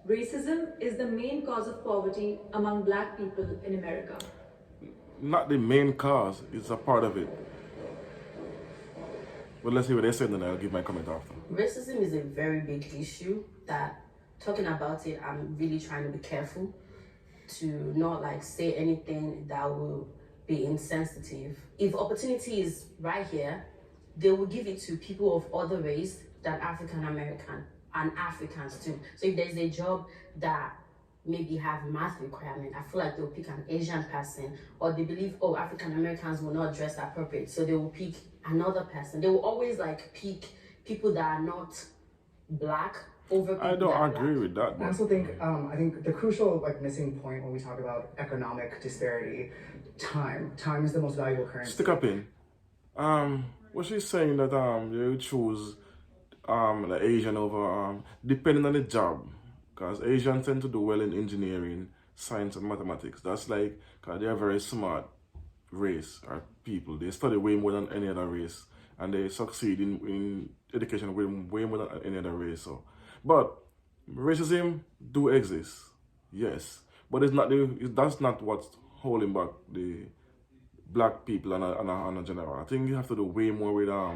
racism is the main cause of poverty among black people in America. Not the main cause, it's a part of it. But let's see what they say, and then I'll give my comment after. Racism is a very big issue that talking about it, I'm really trying to be careful to not like say anything that will be insensitive. If opportunity is right here, they will give it to people of other race than African American and Africans too. So if there's a job that maybe have math requirement, I feel like they'll pick an Asian person, or they believe, oh, African Americans will not dress appropriate, so they will pick another person. They will always like pick people that are not black over people I don't that are agree black. with that. I But also think I think the crucial missing point when we talk about economic disparity, time is the most valuable currency. stick up in. What she's saying that you choose the Asian over depending on the job, because Asians tend to do well in engineering, science, and mathematics. That's like because they are very smart race or people. They study way more than any other race, and they succeed in education way more than any other race. So, but racism do exist, yes, but that's not what's holding back the black people and a general. I think you have to do way more with our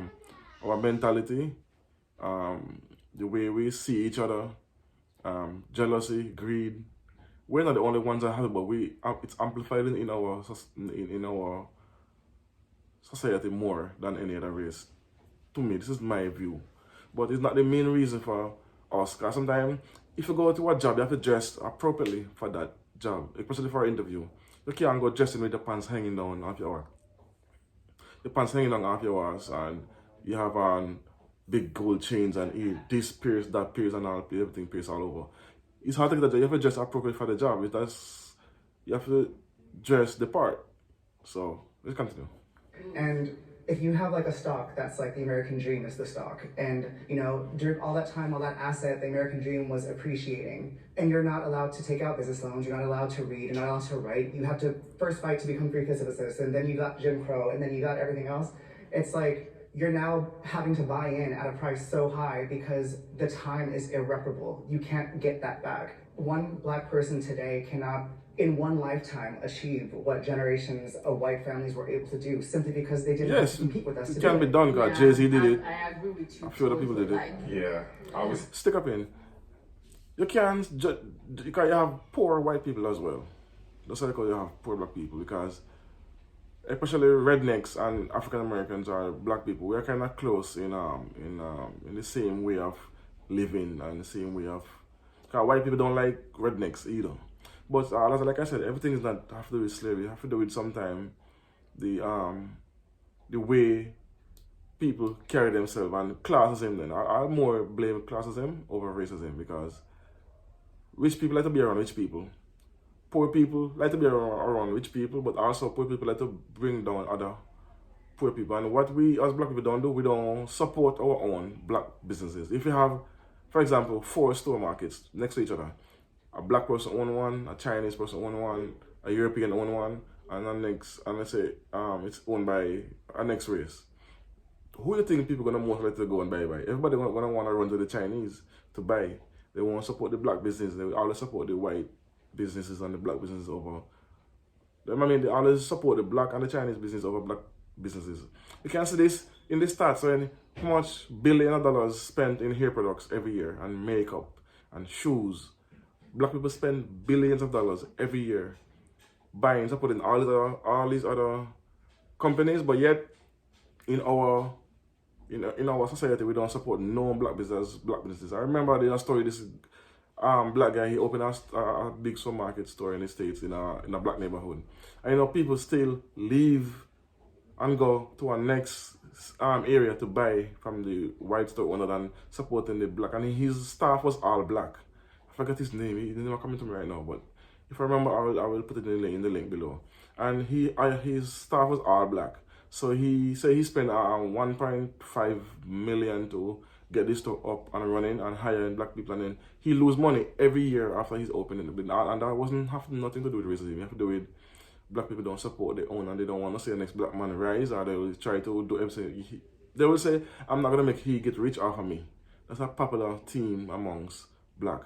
mentality, the way we see each other, jealousy, greed. We're not the only ones that have it, but it's amplified in our society more than any other race. To me, this is my view, but it's not the main reason for us. Because sometimes, if you go to a job, you have to dress appropriately for that job, especially for an interview. You can't go dressing with the pants hanging down off your ass, and you have on big gold chains and this pierce, that pierce, and everything pierce all over. It's hard to get that job. You have to dress appropriate for the job. You have to dress the part. So let's continue. And if you have a stock that's like the American dream is the stock, and during all that time, all that asset, the American dream was appreciating, and you're not allowed to take out business loans, you're not allowed to read, you're not allowed to write, you have to first fight to become free because of a citizen, then you got Jim Crow, and then you got everything else. It's like you're now having to buy in at a price so high because the time is irreparable. You can't get that back. One black person today cannot in one lifetime achieve what generations of white families were able to do simply because they didn't have to compete with us. It can be done, God. Jay-Z did it. I agree with you. A few other people did it. Like, Yeah, I was. Stick up in. You can't you have poor white people as well. That's why you have poor black people, because especially rednecks and African Americans or black people, we are kind of close in the same way of living and the same way of. Because white people don't like rednecks either. But like I said, everything is not have to do with slavery. You have to do with sometimes the way people carry themselves and classism. Then I more blame classism over racism, because rich people like to be around rich people. Poor people like to be around rich people, but also poor people like to bring down other poor people. And what we as black people don't do, we don't support our own black businesses. If you have, for example, 4 store markets next to each other, a black person own one, a Chinese person own one, a European own one, and let's say it's owned by a next race. Who do you think people gonna most likely to go and buy? Everybody gonna want to run to the Chinese to buy. They won't support the black business. They always support the white businesses and the black businesses over. They always support the black and the Chinese business over black businesses. You can see this in the stats when how much billion of dollars spent in hair products every year and makeup and shoes. Black people spend billions of dollars every year buying, supporting all these other companies, but yet in our society we don't support no black businesses. I remember there's a story. This black guy, he opened a big supermarket store in the States in a black neighborhood, and people still leave and go to a next area to buy from the white store owner than supporting the black. And his staff was all black. I forgot his name. He's not coming to me right now, but if I remember, I will put it in the link below. And his staff was all black. So he said he spent 1.5 million to get this store up and running and hiring black people, and then he lose money every year after he's opening it. And that wasn't having nothing to do with racism. You have to do with black people don't support their own, and they don't want to see the next black man rise, or they will try to do everything. They will say, I'm not gonna make he get rich off of me. That's a popular theme amongst black.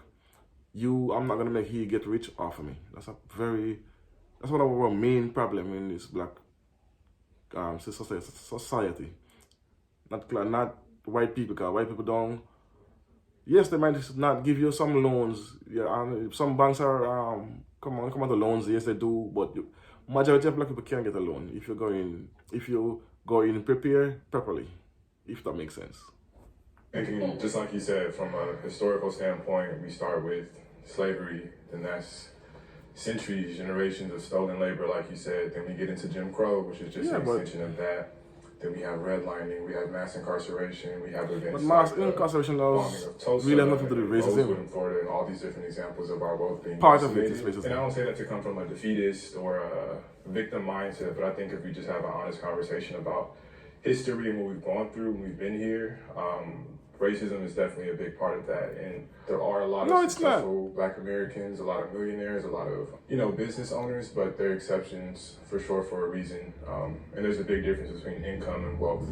I'm not gonna make he get rich off of me. That's one of our main problem in this black society. Not white people, because white people don't. Yes, they might not give you some loans. Yeah, and some banks are come on to loans. Yes, they do, but majority of black people can't get a loan if you go in prepare properly, if that makes sense. Thinking, just like you said, from a historical standpoint, we start with slavery, then that's centuries, generations of stolen labor, like you said. Then we get into Jim Crow, which is just an extension of that. Then we have redlining, we have mass incarceration, we have events. But mass like incarceration does Tulsa, really have nothing to do with racism. Rosewood in Florida, and all these different examples of our wealth being Part of it is decimated. racism. And I don't say that to come from a defeatist or a victim mindset, but I think if we just have an honest conversation about history and what we've gone through when we've been here, racism is definitely a big part of that. And there are a lot of successful Black Americans, a lot of millionaires, a lot of business owners, but they're exceptions for sure for a reason. And there's a big difference between income and wealth.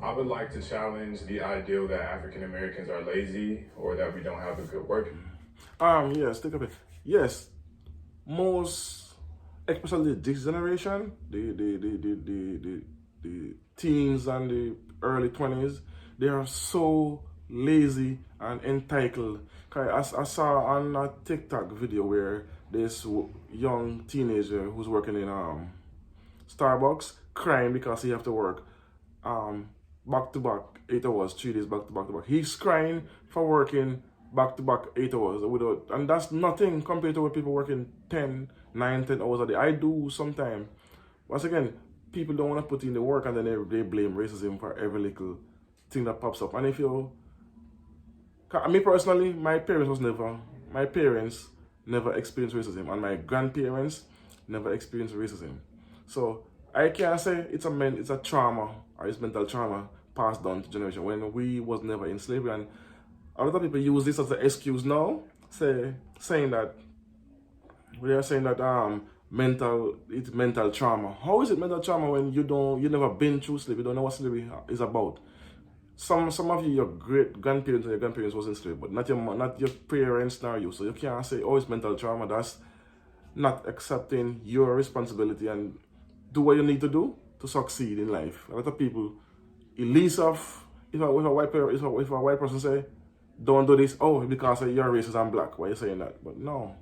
I would like to challenge the ideal that African Americans are lazy or that we don't have a good work. Yes, take a bit. Yes, most, especially this generation, the teens and the early 20s, they are so lazy and entitled. I saw on a TikTok video where this young teenager who's working in Starbucks crying because he have to work back to back 8 hours, 3 days back to back to back. He's crying for working back to back 8 hours and that's nothing compared to what people working 10 hours a day. I do sometimes. Once again, people don't want to put in the work, and then they blame racism for every little thing that pops up. And me personally, my parents never experienced racism, and my grandparents never experienced racism. So I can't say it's a trauma or it's mental trauma passed down to generation when we was never in slavery. And a lot of people use this as an excuse now, saying that it's mental trauma. How is it mental trauma when you never been through slavery, you don't know what slavery is about? Some of you, your great grandparents and your grandparents was in slavery, but not your parents nor you. So you can't say, oh, it's mental trauma. That's not accepting your responsibility and do what you need to do to succeed in life. A lot of people, at least if a white person say, don't do this, oh, because you're racist and black, why are you saying that? But no,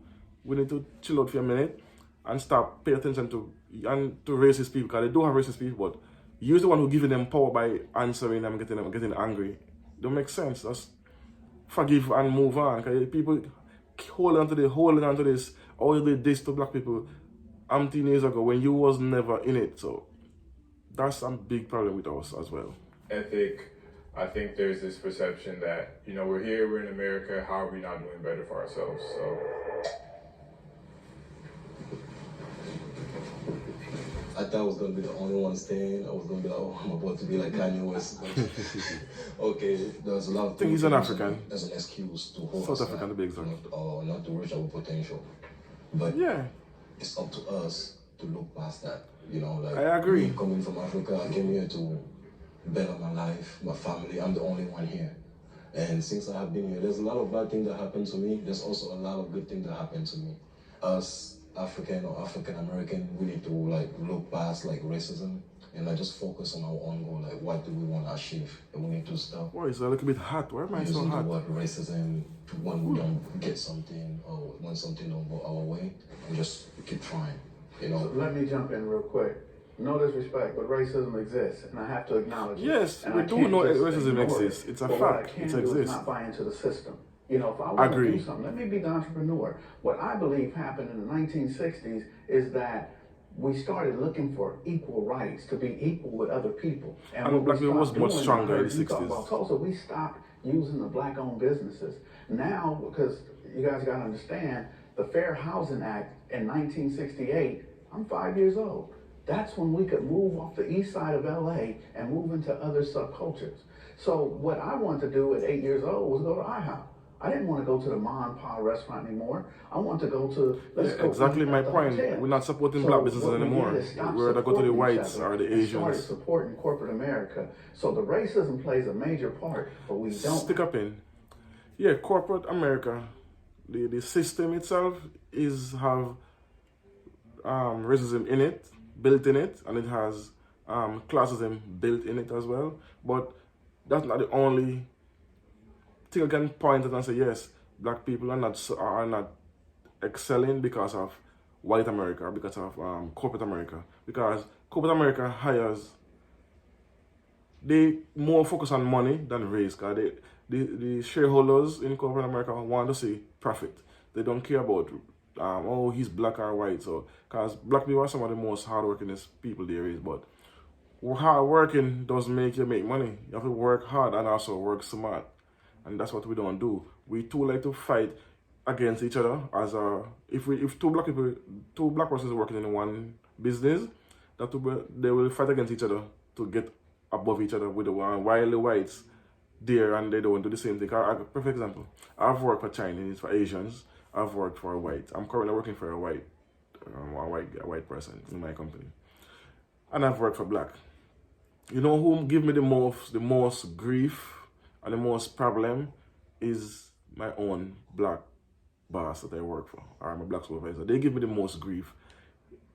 we need to chill out for a minute and stop pay attention to racist people, because they do have racist people, but you're the one who giving them power by answering them, getting angry. Don't make sense. Just forgive and move on. Cause people holding on to this. Oh, you did this to black people 10 years ago when you was never in it. So that's a big problem with us as well. Ethic. I think there's this perception that, we're here, we're in America, how are we not doing better for ourselves? So I thought I was going to be the only one staying. I was going to be like, oh, I'm about to be like Kanye West. Okay, there's a lot of I think he's an African. As an excuse to hold South us African to be exact. not to reach our potential. But yeah, it's up to us to look past that. I agree. Me coming from Africa, I came here to better my life, my family. I'm the only one here. And since I have been here, there's a lot of bad things that happen to me. There's also a lot of good things that happen to me. Us African or African American, we need to look past racism and just focus on our own goal. What do we want to achieve? And we need to stop. Why is it a little bit hot? Why am I so hot? The word racism when we don't get something or when something don't go our way, and just keep trying. So let me jump in real quick. No disrespect, but racism exists, and I have to acknowledge it. Yes, and we I do can't know just racism ignore exists. it. It's a but fact. What I can It do is exists. not buy into the system. If I want to do something, let me be the entrepreneur. What I believe happened in the 1960s is that we started looking for equal rights, to be equal with other people. And black people was much stronger in the 60s. About Tulsa, we stopped using the black-owned businesses. Now, because you guys got to understand, the Fair Housing Act in 1968, I'm 5 years old. That's when we could move off the east side of LA and move into other subcultures. So what I wanted to do at 8 years old was go to IHOP. I didn't want to go to the mom and pop restaurant anymore. I wanted to go to, exactly my point. We're not supporting black businesses anymore. We're to go to the whites or the Asians. Started supporting corporate America. So the racism plays a major part, but we don't. Stick up in. Yeah, corporate America, the system itself is have racism in it, built in it, and it has classism built in it as well. But that's not the only thing I can point at and say yes, black people are not excelling because of white America, because of corporate America. Because corporate America hires, they more focus on money than race. Cause the shareholders in corporate America want to see profit. They don't care about oh, he's black or white. So, because black people are some of the most hardworking people there is. But hard working doesn't make you make money. You have to work hard and also work smart. And that's what we don't do. We too like to fight against each other as if two black persons working in one business, they will fight against each other to get above each other with the one, while the whites there and they don't do the same thing. Perfect example. I've worked for Chinese, for Asians. I've worked for a white. I'm currently working for a white person in my company, and I've worked for black. You know who give me the most grief and the most problem is my own black boss that I work for, or my black supervisor. They give me the most grief.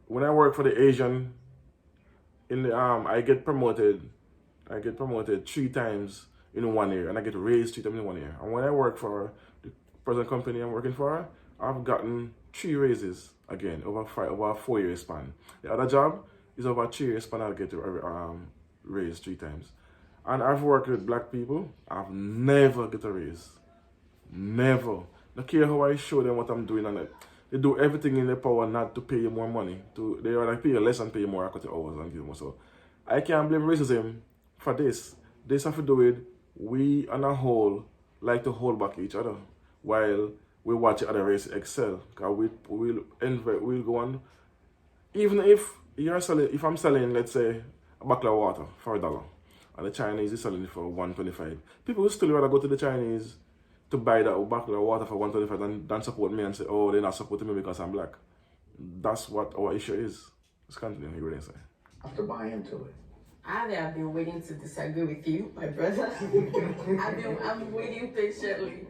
When I work for the Asian, I get promoted 3 times in 1 year, and I get raised 3 times in 1 year. And when I work for the present company I'm working for, I've gotten 3 raises again over a 4-year span. The other job is over a 3-year span. I'll get raised 3 times. And I've worked with black people. I've never get a raise. Never. No care how I show them what I'm doing on it. They do everything in their power not to pay you more money. They rather pay you less and pay you more after hours and give you more. So I can't blame racism for this. This have to do with we on a whole like to hold back each other while we watch other races excel. Because we'll go on. Even if I'm selling, let's say, a bottle of water for $1, and the Chinese is selling it for $1.25, people will still rather go to the Chinese to buy that bottle of water for $1.25 than support me and say, oh, they're not supporting me because I'm black. That's what our issue is. Let's continue. You really say. I have to buy into it. I've been waiting to disagree with you, my brother. I'm waiting patiently.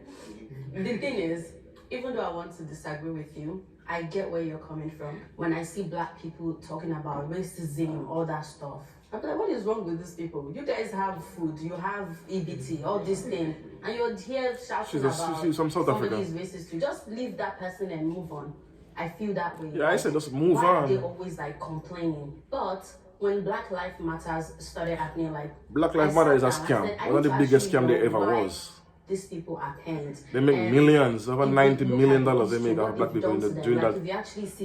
The thing is, even though I want to disagree with you, I get where you're coming from. When I see black people talking about racism, all that stuff, I'm like, what is wrong with these people? You guys have food, you have EBT, all these things, and you're here shouting she's from South Africa. Somebody's racist too. Just leave that person and move on. I feel that way. Yeah, I said just move Why on. are they always like complaining? But when Black Lives Matters started happening, like Black Lives Matter is a scam. One of the biggest scam there ever was. These people are penned. They make millions, over $90 million they make out of black people during that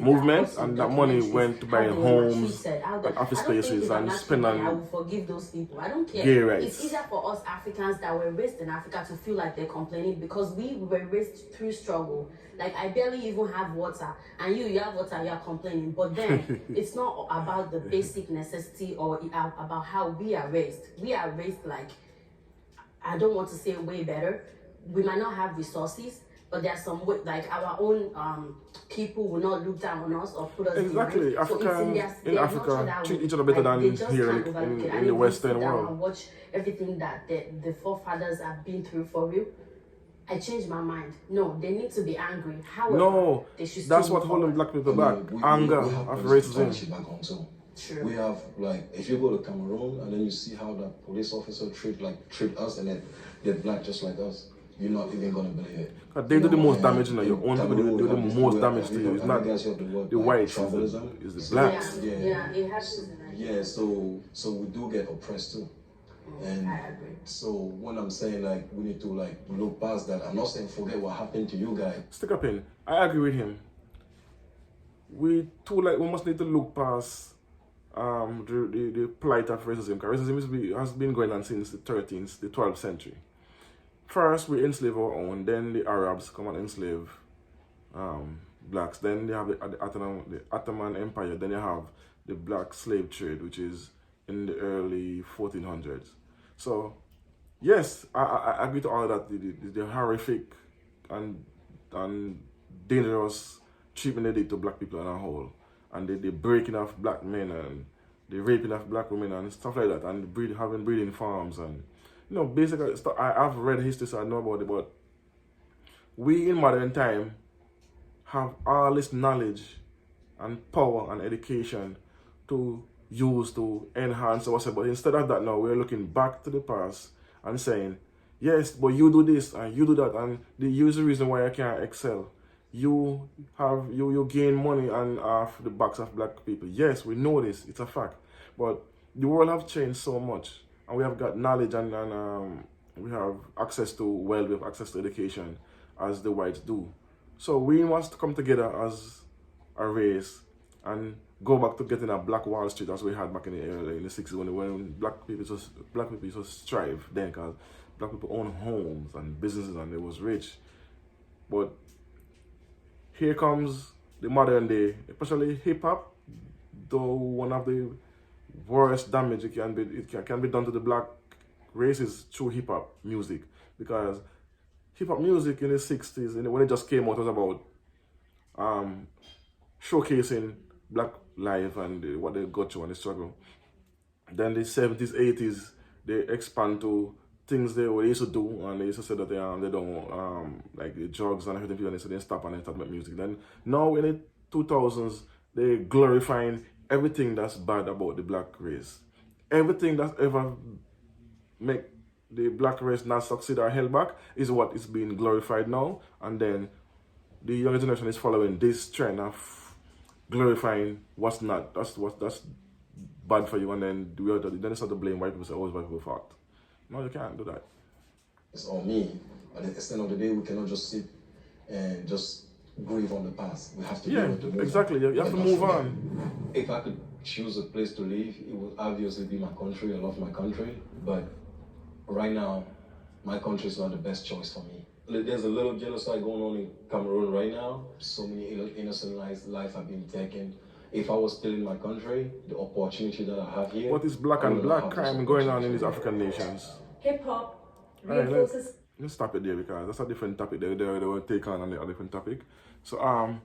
movement, and that money went to buy homes and office spaces and spend on I will forgive those people. I don't care. gay rights. It's easier for us Africans that were raised in Africa to feel like they're complaining because we were raised through struggle. Like I barely even have water, and you have water, you're complaining. But then it's not about the basic necessity or about how we are raised. We are raised like, I don't want to say way better. We might not have resources, but there's some way, like our own people will not look down on us or put us exactly. behind. Africans in Africa treat each other better than here in the Western world. And watch everything that the forefathers have been through for real. I changed my mind. No, they need to be angry. However, no, they should that's still what holding black people back. We Anger have of police racism. brutality back home too. True. We have, like, if you go to Cameroon and then you see how that police officer treat us and then they're black just like us, you're not even gonna believe it. They do the most and damage, your own people do the most damage to you. It's not the whites, tribalism. it's the blacks. Yeah, it happens. Yeah, so we do get oppressed too. And I agree. so when I'm saying like we need to like look past that, I'm not saying forget what happened to you guys. Stick up in. I agree with him. We must need to look past the plight of racism. Because racism has been going on since the 12th century. First, we enslave our own, then the Arabs come and enslave blacks. Then they have the Ottoman Empire. Then you have the black slave trade, which is in the early 1400s. So, yes, I agree to all that. The horrific and dangerous treatment they did to black people as a whole. And the breaking of black men and the raping of black women and stuff like that. And having breeding farms and, basically, I've read history, so I know about it, but we in modern time have all this knowledge and power and education to use to enhance ourselves. But instead of that now, we're looking back to the past and saying, yes, but you do this and you do that, and here's the reason why I can't excel. You gain money and off the backs of black people. Yes, we know this, it's a fact. But the world have changed so much, and we have got knowledge and we have access to wealth, we have access to education as the whites do. So we must come together as a race and go back to getting a Black Wall Street as we had back in the 60s when black people just strive then, because black people own homes and businesses and they was rich. But here comes the modern day, especially hip hop, though one of the worst damage it can be done to the black race is through hip hop music, because hip hop music in the 60s, when it just came out, was about showcasing black life and what they got through and the struggle. Then the 70s, 80s, they expand to things they used to do, and they used to say that they don't like the drugs and everything, so they stop and they start making music. Then now in the 2000s, they glorifying everything that's bad about the black race. Everything that's ever make the black race not succeed or held back is what is being glorified now, and then the younger generation is following this trend of glorifying what's not. That's bad for you, and then they start to blame white people. Say, "Oh, it's white people's fault." No, you can't do that. It's on me. But at the end of the day, we cannot just sit and just grieve on the past. We have to be able to move exactly. on. You have to move on. If I could choose a place to live, it would obviously be my country. I love my country, but right now, my country is not the best choice for me. There's a little genocide going on in Cameroon right now. So many innocent lives have been taken. If I was still in my country, the opportunity that I have here... What is black and black crime going on in these African nations? Hip hop Right, reinforces. let's stop it there, because that's a different topic. They will take on a different topic. So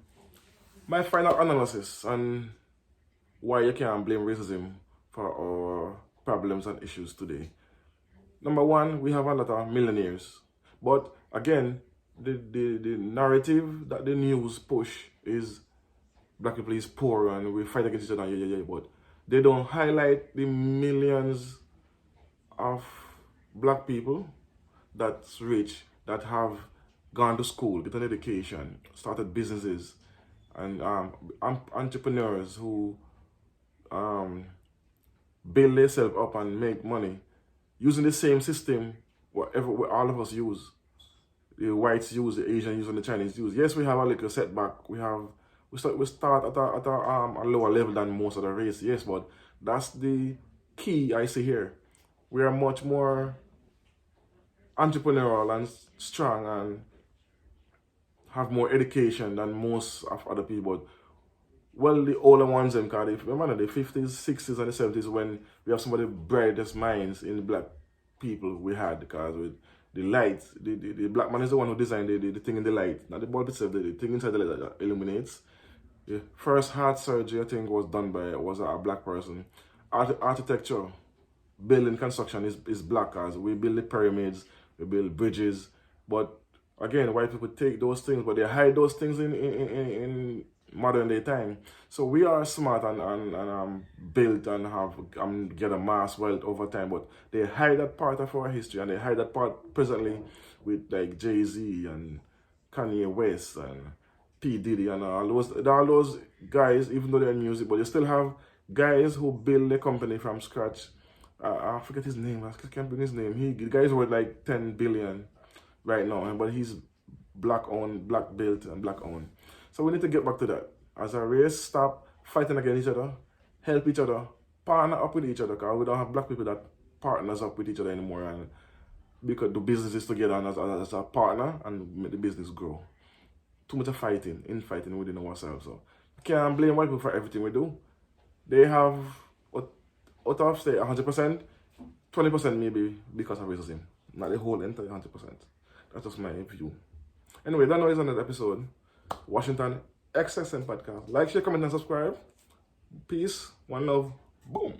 my final analysis on why you can't blame racism for our problems and issues today. Number one, we have a lot of millionaires. But again, the narrative that the news push is black people is poor and we fight against each other, but they don't highlight the millions of black people that's rich, that have gone to school, get an education, started businesses, and entrepreneurs who build themselves up and make money using the same system what all of us use. The whites use, the Asians use, and the Chinese use. Yes, we have a little setback. We start at a lower level than most of the race. Yes, but that's the key I see here. We are much more entrepreneurial and strong and have more education than most of other people. Well, the older ones, because if remember the 50s, 60s, and the 70s, when we have some of the brightest minds in the black people we had, because with the light, the black man is the one who designed the thing in the light, not the bulb itself, the thing inside the light that illuminates. The first heart surgery, I think, was done by a black person. Architecture, building, construction is black, as we build the pyramids, we build bridges, but again, white people take those things, but they hide those things in modern day time. So we are smart and built and have get a mass wealth over time, but they hide that part of our history, and they hide that part presently with like Jay-Z and Kanye West and P. Diddy and all those guys, even though they're in music, but you still have guys who build a company from scratch. I forget his name, I can't bring his name. The guy's worth like 10 billion right now, but he's black owned, black built and black owned. So we need to get back to that. As a race, stop fighting against each other, help each other, partner up with each other, because we don't have black people that partners up with each other anymore, and we could do businesses together and as a partner and make the business grow. Too much of infighting within ourselves. So you can't blame white people for everything we do. They have, out of say 100%, 20% maybe because of racism. Not the whole entire 100%. That's just my view. Anyway, that now is another episode. Washington XSN Podcast. Like, share, comment, and subscribe. Peace, one love, boom.